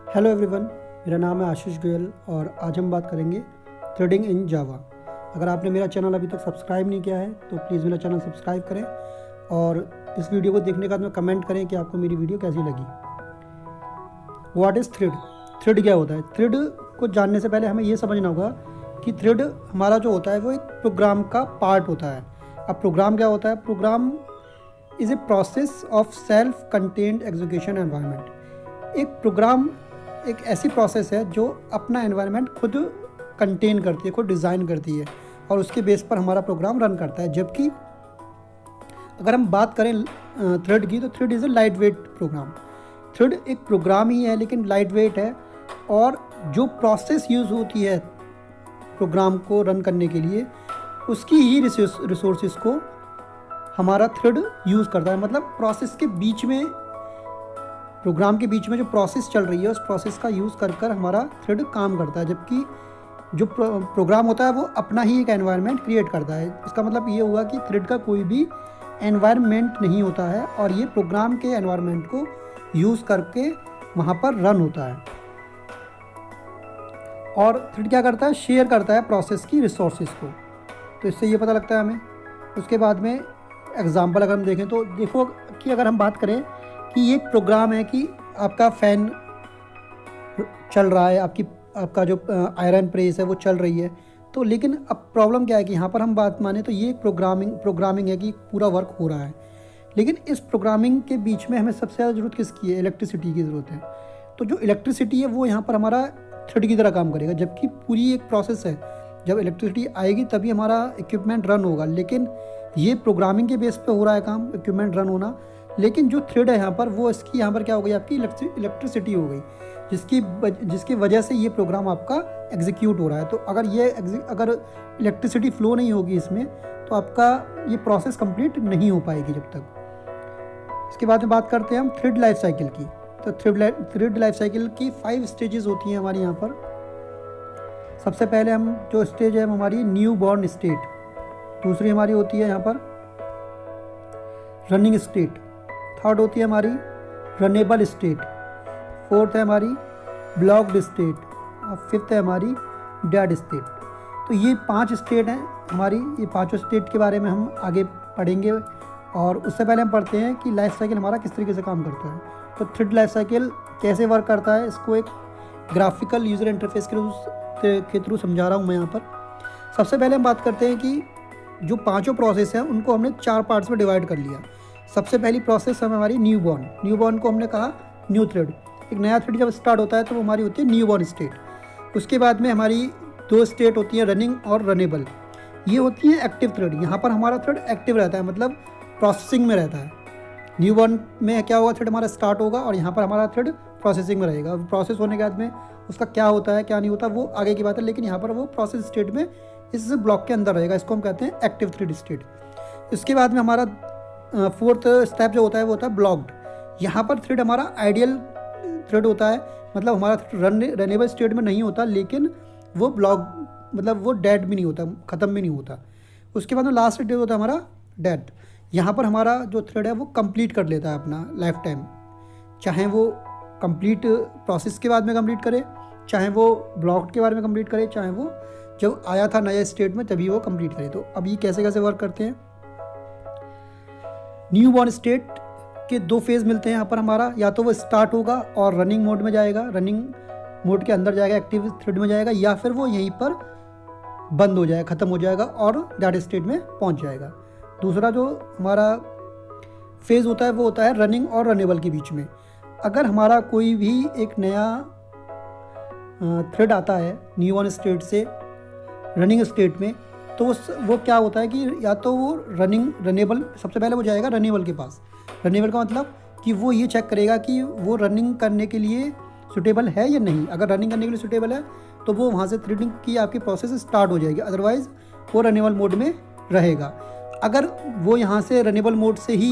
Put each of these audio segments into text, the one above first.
Hello everyone, मेरा नाम है आशीष गोयल और आज हम बात करेंगे थ्रेडिंग इन जावा। अगर आपने मेरा चैनल अभी तक सब्सक्राइब नहीं किया है तो प्लीज़ मेरा चैनल सब्सक्राइब करें और इस वीडियो को देखने के बाद में कमेंट करें कि आपको मेरी वीडियो कैसी लगी। What is thread? थ्रेड क्या होता है? थ्रेड को जानने से पहले हमें ये समझना होगा कि थ्रेड हमारा जो होता है वो एक प्रोग्राम का पार्ट होता है। अब प्रोग्राम क्या होता है? Program is a process of self contained execution environment. एक प्रोग्राम एक ऐसी प्रोसेस है जो अपना एनवायरनमेंट खुद कंटेन करती है, खुद डिज़ाइन करती है और उसके बेस पर हमारा प्रोग्राम रन करता है। जबकि अगर हम बात करें थ्रेड की, तो thread is a light weight program. Thread एक प्रोग्राम ही है लेकिन लाइट वेट है, और जो प्रोसेस यूज़ होती है प्रोग्राम को रन करने के लिए उसकी ही रिसोर्सेज को हमारा थ्रेड यूज़ करता है। मतलब प्रोसेस के बीच में, प्रोग्राम के बीच में जो प्रोसेस चल रही है उस प्रोसेस का यूज़ कर कर हमारा थ्रेड काम करता है। जबकि जो प्रोग्राम होता है वो अपना ही एक एनवायरनमेंट क्रिएट करता है। इसका मतलब ये हुआ कि थ्रेड का कोई भी एनवायरनमेंट नहीं होता है और ये प्रोग्राम के एनवायरनमेंट को यूज़ करके वहाँ पर रन होता है। और थ्रेड क्या करता है? शेयर करता है प्रोसेस की रिसोर्सेज को। तो इससे ये पता लगता है हमें। उसके बाद में एग्जाम्पल अगर हम देखें तो देखो कि अगर हम बात करें कि ये एक प्रोग्राम है कि आपका फ़ैन चल रहा है, आपका जो आयरन प्रेस है वो चल रही है। तो लेकिन अब प्रॉब्लम क्या है कि यहाँ पर हम बात माने तो ये एक प्रोग्रामिंग है कि पूरा वर्क हो रहा है, लेकिन इस प्रोग्रामिंग के बीच में हमें सबसे ज़्यादा ज़रूरत किसकी है? इलेक्ट्रिसिटी की ज़रूरत है। तो जो इलेक्ट्रिसिटी है वो यहाँ पर हमारा थ्रेड की तरह काम करेगा। जबकि पूरी एक प्रोसेस है, जब इलेक्ट्रिसिटी आएगी तभी हमारा इक्विपमेंट रन होगा। लेकिन ये प्रोग्रामिंग के बेस पे हो रहा है काम, इक्विपमेंट रन होना। लेकिन जो थ्रेड है यहाँ पर वो इसकी यहाँ पर क्या हो गई? आपकी इलेक्ट्रिसिटी हो गई, जिसकी वजह से ये प्रोग्राम आपका एग्जीक्यूट हो रहा है। तो अगर इलेक्ट्रिसिटी फ्लो नहीं होगी इसमें तो आपका ये प्रोसेस कंप्लीट नहीं हो पाएगी जब तक। इसके बाद में बात करते हैं हम थ्रेड लाइफ साइकिल की। तो थ्रेड लाइफ साइकिल की 5 स्टेजेस होती हैं हमारी यहाँ पर। सबसे पहले हम जो स्टेज है हमारी न्यू बॉर्न स्टेट, दूसरी हमारी होती है यहाँ पर रनिंग स्टेट, थर्ड होती है हमारी रनेबल स्टेट, फोर्थ है हमारी ब्लॉक्ड स्टेट और फिफ्थ है हमारी डेड स्टेट। तो ये 5 स्टेट हैं हमारी। ये पांचों स्टेट के बारे में हम आगे पढ़ेंगे, और उससे पहले हम पढ़ते हैं कि लाइफ साइकिल हमारा किस तरीके से काम करता है। तो थ्रेड लाइफ साइकिल कैसे वर्क करता है इसको एक ग्राफिकल यूज़र इंटरफेस के थ्रू समझा रहा हूँ मैं यहाँ पर। सबसे पहले हम बात करते हैं कि जो पाँचों प्रोसेस हैं उनको हमने 4 पार्ट्स में डिवाइड कर लिया। सबसे पहली प्रोसेस है हमारी न्यू बॉर्न को हमने कहा न्यू थ्रेड। एक नया थ्रेड जब स्टार्ट होता है तो वो हमारी होती है न्यू बॉर्न स्टेट। उसके बाद में हमारी 2 स्टेट होती हैं रनिंग और रनेबल। ये होती है एक्टिव थ्रेड। यहाँ पर हमारा थ्रेड एक्टिव रहता है, मतलब प्रोसेसिंग में रहता है। न्यू बॉर्न में क्या होगा? थ्रेड हमारा स्टार्ट होगा और यहाँ पर हमारा थ्रेड प्रोसेसिंग में रहेगा। प्रोसेस होने के बाद में उसका क्या होता है क्या नहीं होता वो आगे की बात है, लेकिन यहाँ पर वो प्रोसेस स्टेट में इस ब्लॉक के अंदर रहेगा। इसको हम कहते हैं एक्टिव थ्रेड स्टेट। इसके बाद में हमारा 4th स्टेप जो होता है वो होता है ब्लॉक्ड। यहाँ पर थ्रेड हमारा आइडियल थ्रेड होता है, मतलब हमारा रनेबल स्टेट में नहीं होता, लेकिन वो ब्लॉक मतलब वो डेड भी नहीं होता, ख़त्म भी नहीं होता। उसके बाद में लास्ट स्टेज होता है हमारा डेड। यहाँ पर हमारा जो थ्रेड है वो कंप्लीट कर लेता है अपना लाइफ टाइम, चाहे वो कंप्लीट प्रोसेस के बाद में कंप्लीट करे, चाहे वो ब्लॉक के बारे में कंप्लीट करे, चाहे वो जब आया था नया स्टेट में तभी वो कंप्लीट करे। तो अब ये कैसे कैसे वर्क करते हैं? न्यू बॉर्न स्टेट के 2 फेज़ मिलते हैं यहाँ पर हमारा। या तो वो स्टार्ट होगा और रनिंग मोड में जाएगा, रनिंग मोड के अंदर जाएगा, एक्टिव थ्रेड में जाएगा, या फिर वो यहीं पर बंद हो जाएगा, ख़त्म हो जाएगा और डेड स्टेट में पहुँच जाएगा। दूसरा जो हमारा फेज़ होता है वो होता है रनिंग और रनेबल के बीच में। अगर हमारा कोई भी एक नया थ्रेड आता है न्यू बॉर्न स्टेट से रनिंग स्टेट में, तो वो क्या होता है कि या तो वो रनेबल सबसे पहले वो जाएगा रनेबल के पास। रनेबल का मतलब कि वो ये चेक करेगा कि वो रनिंग करने के लिए सूटेबल है या नहीं। अगर रनिंग करने के लिए सूटेबल है तो वो वहाँ से थ्रेडिंग की आपकी प्रोसेस स्टार्ट हो जाएगी, अदरवाइज़ वो रनेबल मोड में रहेगा। अगर वो यहाँ से रनेबल मोड से ही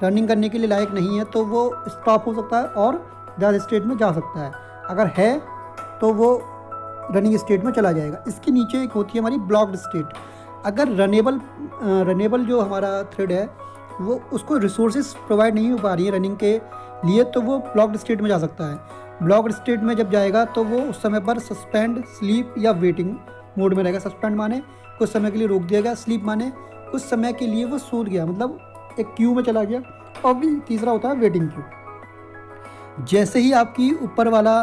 रनिंग करने के लिए लायक नहीं है तो वो स्टॉप हो सकता है और डेड स्टेट में जा सकता है। अगर है तो वो रनिंग स्टेट में चला जाएगा। इसके नीचे एक होती है हमारी ब्लॉक्ड स्टेट। अगर रनेबल जो हमारा थ्रेड है वो उसको रिसोर्सेज प्रोवाइड नहीं हो पा रही है रनिंग के लिए, तो वो ब्लॉक्ड स्टेट में जा सकता है। ब्लॉक्ड स्टेट में जब जाएगा तो वो उस समय पर सस्पेंड, स्लीप या वेटिंग मोड में रहेगा। सस्पेंड माने कुछ समय के लिए रोक दिया गया, स्लीप माने कुछ समय के लिए वो सो गया, मतलब एक क्यू में चला गया। और भी तीसरा होता है वेटिंग क्यू। जैसे ही आपकी ऊपर वाला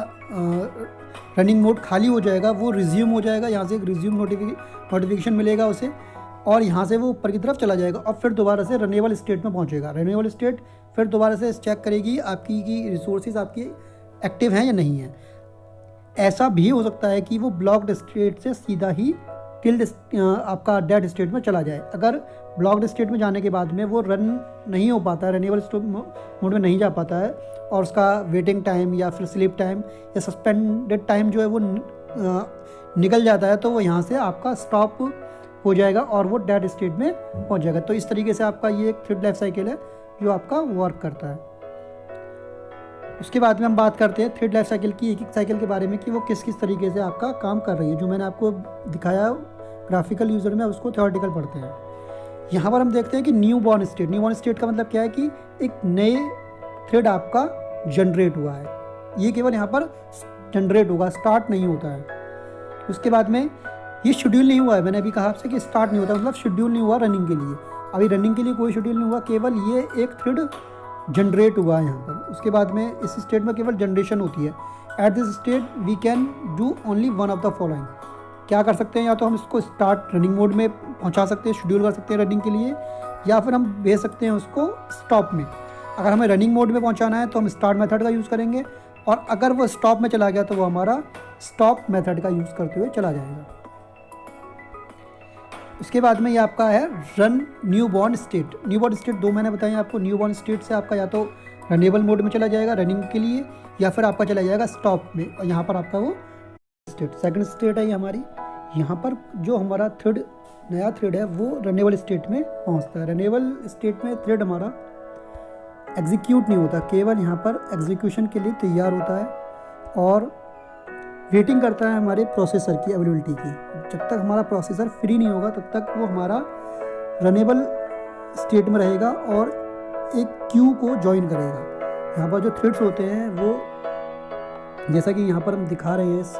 रनिंग मोड खाली हो जाएगा वो रिज्यूम हो जाएगा, यहाँ से एक रिज्यूम नोटिफिकेशन मिलेगा उसे, और यहाँ से वो ऊपर की तरफ चला जाएगा और फिर दोबारा से रनेबल स्टेट में पहुँचेगा। रनेबल स्टेट फिर दोबारा से चेक करेगी आपकी कि रिसोर्सेज आपकी एक्टिव हैं या नहीं हैं। ऐसा भी हो सकता है कि वो ब्लॉक्ड स्टेट से सीधा ही टिल्ड आपका डेड स्टेट में चला जाए। अगर ब्लॉक्ड स्टेट में जाने के बाद में वो रन नहीं हो पाता है, रनेबल मोड में नहीं जा पाता है, और उसका वेटिंग टाइम या फिर स्लीप टाइम या सस्पेंडेड टाइम जो है वो निकल जाता है, तो वो यहाँ से आपका स्टॉप हो जाएगा और वो डेड स्टेट में पहुँच जाएगा। तो इस तरीके से आपका ये एक थ्रेड लाइफ साइकिल है जो आपका वर्क करता है। उसके बाद में हम बात करते हैं थ्रेड लाइफ साइकिल की, एक एक साइकिल के बारे में कि वो किस किस तरीके से आपका काम कर रही है। जो मैंने आपको दिखाया ग्राफिकल यूज़र में, उसको थ्योरेटिकल पढ़ते हैं। यहाँ पर हम देखते हैं कि new born state. New born state का मतलब क्या है कि एक नए थ्रेड आपका जनरेट हुआ है, ये केवल यहाँ पर जनरेट होगा, स्टार्ट नहीं होता है। उसके बाद में ये शेड्यूल नहीं हुआ है, मैंने अभी कहा आपसे कि स्टार्ट नहीं होता, मतलब शेड्यूल नहीं हुआ रनिंग के लिए। अभी रनिंग के लिए कोई शेड्यूल नहीं हुआ, केवल ये एक थ्रेड जनरेट हुआ है यहाँ पर। उसके बाद में इस स्टेट में केवल जनरेशन होती है। At this state we can do only one of the following. क्या कर सकते हैं, या तो हम इसको स्टार्ट रनिंग मोड में पहुँचा सकते हैं, शेड्यूल कर सकते हैं रनिंग के लिए, या फिर हम भेज सकते हैं उसको स्टॉप में। अगर हमें रनिंग मोड में पहुँचाना है तो हम स्टार्ट मेथड का यूज़ करेंगे, और अगर वो स्टॉप में चला गया तो वो हमारा स्टॉप मेथड का यूज़ करते हुए चला जाएगा। उसके बाद में ये आपका है run new born state. New born state दो मैंने बताया आपको। न्यू बॉर्न स्टेट से आपका या तो रनेबल मोड में चला जाएगा रनिंग के लिए, या फिर आपका चला जाएगा स्टॉप में, और यहाँ पर आपका वो स्टेट सेकंड स्टेट है ये हमारी। यहाँ पर जो हमारा नया थ्रेड है वो रनेबल स्टेट में पहुँचता है। रनेबल स्टेट में थ्रेड हमारा एग्जीक्यूट नहीं होता, केवल यहाँ पर एग्जीक्यूशन के लिए तैयार होता है और वेटिंग करता है हमारे प्रोसेसर की अवेलेबिलिटी की। जब तक हमारा प्रोसेसर फ्री नहीं होगा तब तक वो हमारा रनेबल स्टेट में रहेगा और एक क्यू को ज्वाइन करेगा। यहाँ पर जो थ्रेड्स होते हैं वो जैसा कि यहाँ पर हम दिखा रहे हैं इस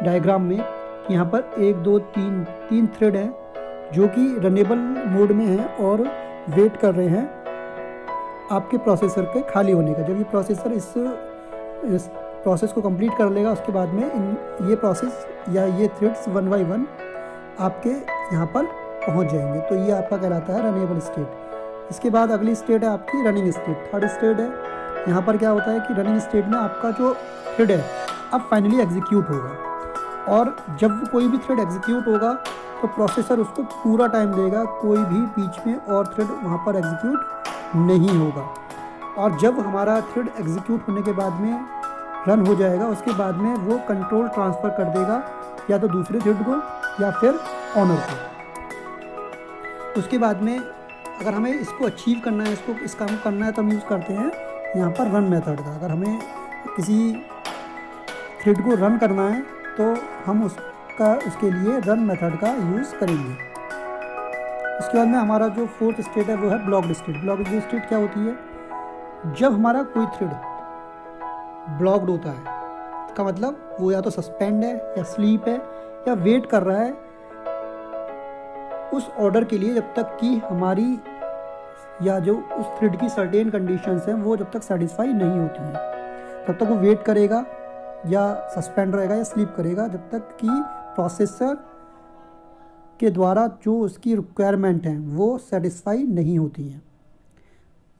डायग्राम में, कि यहाँ पर 1 2 3 थ्रेड हैं जो कि रनेबल मोड में हैं और वेट कर रहे हैं आपके प्रोसेसर के खाली होने का। जब ये प्रोसेसर इस प्रोसेस को कंप्लीट कर लेगा उसके बाद में ये प्रोसेस या ये थ्रेड्स 1 बाय 1 आपके यहाँ पर पहुँच जाएंगे। तो ये आपका कहलाता है रनेबल स्टेट। इसके बाद अगली स्टेट है आपकी रनिंग स्टेट, थर्ड स्टेट है। यहाँ पर क्या होता है कि रनिंग स्टेट में आपका जो थ्रेड है अब फाइनली एग्जीक्यूट होगा, और जब कोई भी थ्रेड एग्जीक्यूट होगा तो प्रोसेसर उसको पूरा टाइम देगा, कोई भी बीच में और थ्रेड वहाँ पर एग्जीक्यूट नहीं होगा। और जब हमारा थ्रेड एग्जीक्यूट होने के बाद में रन हो जाएगा उसके बाद में वो कंट्रोल ट्रांसफ़र कर देगा या तो दूसरे थ्रेड को या फिर ऑनर को। उसके बाद में अगर हमें इसको अचीव करना है, इसको इस काम करना है, तो हम यूज़ करते हैं यहाँ पर रन मेथड का। अगर हमें किसी थ्रेड को रन करना है तो हम उसके लिए रन मेथड का यूज़ करेंगे। उसके बाद में हमारा जो फोर्थ स्टेट है वो है ब्लॉक्ड स्टेट। ब्लॉक्ड स्टेट क्या होती है, जब हमारा कोई थ्रेड ब्लॉक्ड होता है इसका मतलब वो या तो सस्पेंड है या स्लीप है या वेट कर रहा है उस ऑर्डर के लिए, जब तक कि हमारी या जो उस थ्रेड की सर्टेन कंडीशंस हैं वो जब तक सेटिस्फाई नहीं होती हैं तब तक वो वेट करेगा या सस्पेंड रहेगा या स्लीप करेगा, जब तक कि प्रोसेसर के द्वारा जो उसकी रिक्वायरमेंट हैं वो सेटिस्फाई नहीं होती हैं।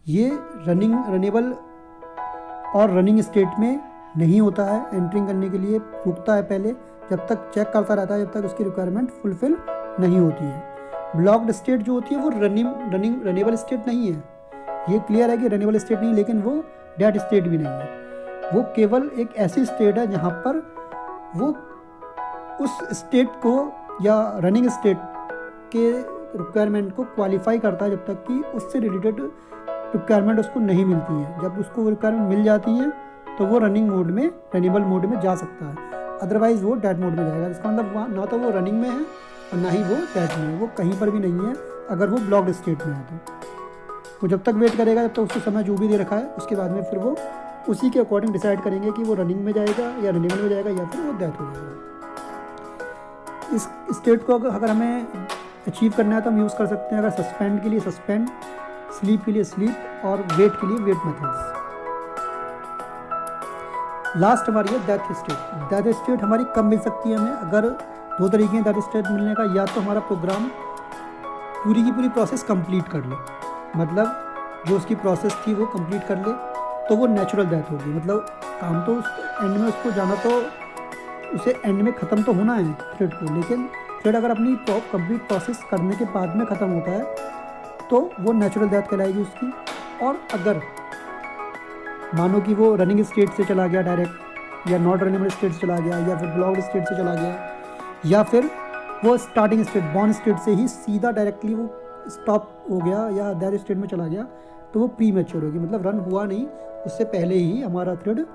ये रनेबल और रनिंग स्टेट में नहीं होता है, एंटरिंग करने के लिए रुकता है पहले, जब तक चेक करता रहता है जब तक उसकी रिक्वायरमेंट फुलफिल नहीं होती है। ब्लॉक्ड स्टेट जो होती है वो रनेबल स्टेट नहीं है, ये क्लियर है कि रनेबल स्टेट नहीं, लेकिन वो डेड स्टेट भी नहीं है। वो केवल एक ऐसी स्टेट है जहाँ पर वो उस स्टेट को या रनिंग स्टेट के रिक्वायरमेंट को क्वालिफाई करता है जब तक कि उससे रिलेटेड रिक्वायरमेंट उसको नहीं मिलती है। जब उसको रिक्वायरमेंट मिल जाती है तो वो रनिंग मोड में, रनेबल मोड में जा सकता है, अदरवाइज़ वो डेड मोड में जाएगा। इसका मतलब ना तो वो रनिंग में है और ना ही वो डेड में है, वो कहीं पर भी नहीं है अगर वो ब्लॉक्ड स्टेट में है। तो वो जब तक वेट करेगा जब तक उसको समय जो भी दे रखा है उसके बाद में फिर वो उसी के अकॉर्डिंग डिसाइड करेंगे कि वो रनिंग में जाएगा या रनिंग में जाएगा या फिर वो डेथ हो जाएगा। इस स्टेट को अगर हमें अचीव करना है तो हम यूज़ कर सकते हैं, अगर सस्पेंड के लिए सस्पेंड, स्लीप के लिए स्लीप और वेट के लिए वेट मेथड्स। लास्ट हमारी है डेथ स्टेट। डेथ स्टेट हमारी कब मिल सकती है हमें? अगर दो तरीके हैं डेथ स्टेट मिलने का, या तो हमारा प्रोग्राम पूरी की पूरी प्रोसेस कंप्लीट कर ले, मतलब जो उसकी प्रोसेस थी वो कंप्लीट कर ले, तो वो नेचुरल डेथ होगी। मतलब काम तो एंड में उसको जाना, तो उसे एंड में ख़त्म तो होना है थ्रेड को, लेकिन थ्रेड अगर अपनी कंप्लीट प्रोसेस करने के बाद में ख़त्म होता है तो वो नेचुरल डेथ कहलाएगी उसकी। और अगर मानो कि वो रनिंग स्टेट से चला गया डायरेक्ट, या नॉट रनिंग स्टेट से चला गया, या फिर ब्लॉक्ड स्टेट से चला गया, या फिर वो स्टार्टिंग स्टेट बॉर्न स्टेट से ही सीधा डायरेक्टली वो स्टॉप हो गया या डेथ स्टेट में चला गया, तो वो प्री मैच्योर होगी। मतलब रन हुआ नहीं, उससे पहले ही हमारा थ्रेड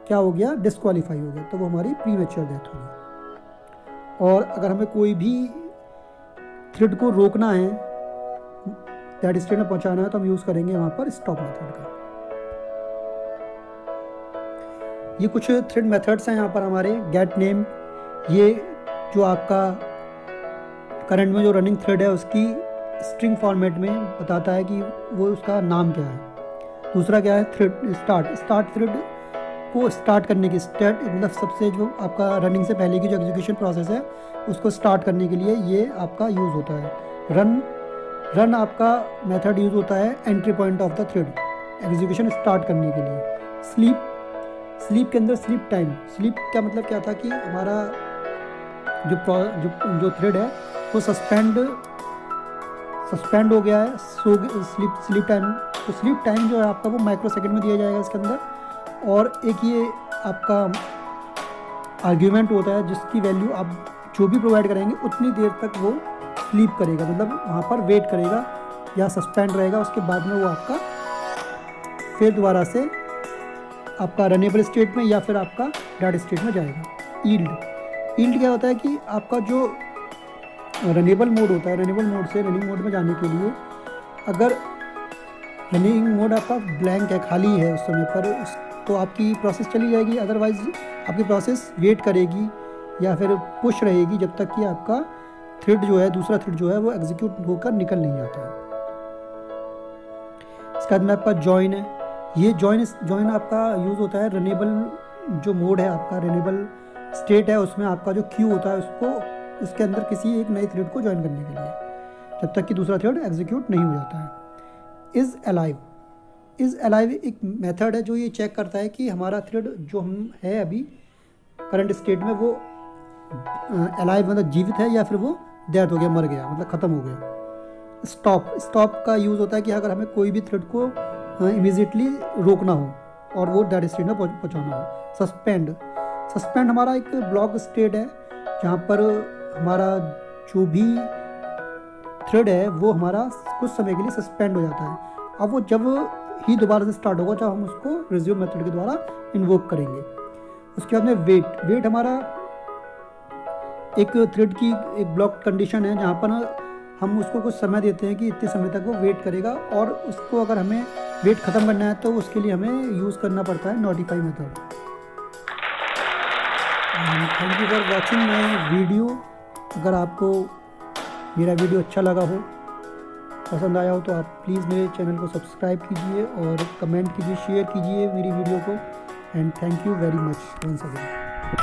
क्या हो गया, डिस्क्वालीफाई हो गया, तो वो हमारी प्री मैच्योर डेथ होगी। और अगर हमें कोई भी थ्रेड को रोकना है, डेथ स्टेट में पहुंचाना है, तो हम यूज़ करेंगे वहाँ पर स्टॉप मेथड का। ये कुछ थ्रेड मेथड्स हैं यहाँ पर हमारे। गेट नेम, ये जो आपका करंट में जो रनिंग थ्रेड है उसकी स्ट्रिंग फॉर्मेट में बताता है कि वो उसका नाम क्या है। दूसरा क्या है, थ्रेड स्टार्ट। स्टार्ट थ्रेड को स्टार्ट करने की, स्टार्ट मतलब सबसे जो आपका रनिंग से पहले की जो एग्जीक्यूशन प्रोसेस है उसको स्टार्ट करने के लिए ये आपका यूज़ होता है। रन आपका मेथड यूज़ होता है entry point of the thread, execution start करने के लिए। स्लीप के अंदर स्लीप टाइम। स्लीप का मतलब क्या था कि हमारा जो थ्रेड है वो सस्पेंड हो गया है, स्लीप टाइम। तो स्लीप टाइम जो है आपका वो माइक्रो सेकंड में दिया जाएगा इसके अंदर। और एक ये आपका आर्ग्यूमेंट होता है जिसकी वैल्यू आप जो भी प्रोवाइड करेंगे उतनी देर तक वो स्लीप करेगा, मतलब वहाँ पर वेट करेगा या सस्पेंड रहेगा। उसके बाद में वो आपका फिर दोबारा से आपका रनेबल स्टेट में या फिर आपका डेड स्टेट में जाएगा। ईल्ड क्या होता है कि आपका जो रनेबल मोड होता है, रनेबल मोड से रनिंग मोड में जाने के लिए अगर रनिंग मोड आपका ब्लैंक है, खाली है उस समय पर, तो आपकी प्रोसेस चली जाएगी। अदरवाइज आपकी प्रोसेस वेट करेगी या फिर पुश रहेगी जब तक कि आपका थ्रेड जो है, दूसरा थ्रेड जो है वो एग्जीक्यूट होकर निकल नहीं आता है। इसके बाद में आपका जॉइन है। ये जॉइन आपका यूज़ होता है रनेबल जो मोड है आपका, रनेबल स्टेट है, उसमें आपका जो क्यू होता है उसको उसके अंदर किसी एक नए थ्रेड को ज्वाइन करने के लिए, जब तक कि दूसरा थ्रेड एग्जीक्यूट नहीं हो जाता है। इज़ अलाइव एक मेथड है जो ये चेक करता है कि हमारा थ्रेड जो हम है अभी करंट स्टेट में वो अलाइव मतलब जीवित है या फिर वो डेथ हो गया, मर गया, मतलब ख़त्म हो गया। स्टॉप का यूज़ होता है कि अगर हमें कोई भी थ्रेड को इमीडिएटली रोकना हो और वो डेड स्टेट में पहुंचाना हो। सस्पेंड हमारा एक ब्लॉक स्टेट है जहाँ पर हमारा जो भी थ्रेड है वो हमारा कुछ समय के लिए सस्पेंड हो जाता है। अब वो जब ही दोबारा से स्टार्ट होगा जब हम उसको रिज्यूम मेथड के द्वारा इन्वोक करेंगे। उसके बाद में वेट हमारा एक थ्रेड की एक ब्लॉक कंडीशन है जहाँ पर हम उसको कुछ समय देते हैं कि इतने समय तक वो वेट करेगा, और उसको अगर हमें वेट ख़त्म करना है तो उसके लिए हमें यूज़ करना पड़ता है notify method. Thank you for watching my video. अगर आपको मेरा वीडियो अच्छा लगा हो, पसंद आया हो, तो आप प्लीज़ मेरे चैनल को सब्सक्राइब कीजिए और कमेंट कीजिए, शेयर कीजिए मेरी वीडियो को। And thank you very much once again.